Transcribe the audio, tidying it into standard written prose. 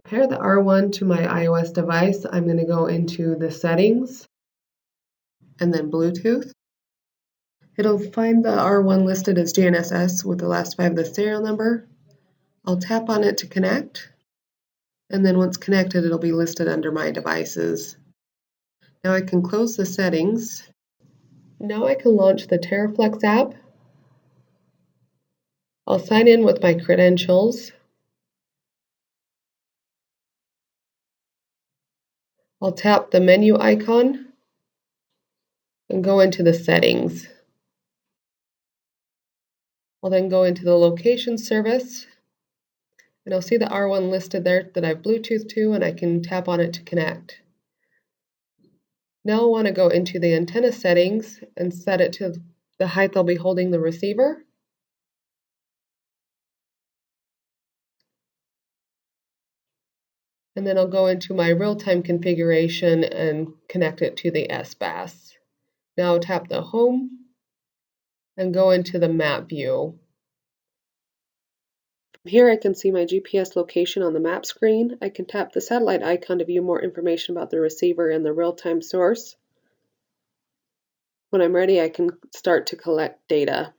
pair the R1 to my iOS device, I'm going to go into the settings and then Bluetooth. It'll find the R1 listed as GNSS with the last 5 of the serial number. I'll tap on it to connect, and then once connected, it'll be listed under my devices. Now I can close the settings. Now I can launch the TerraFlex app. I'll sign in with my credentials. I'll tap the menu icon and go into the settings. I'll then go into the location service, and I'll see the R1 listed there that I've Bluetooth to, and I can tap on it to connect. Now I'll want to go into the antenna settings and set it to the height I'll be holding the receiver. And then I'll go into my real-time configuration and connect it to the SBAS. Now I'll tap the home and go into the map view. From here I can see my GPS location on the map screen. I can tap the satellite icon to view more information about the receiver and the real-time source. When I'm ready, I can start to collect data.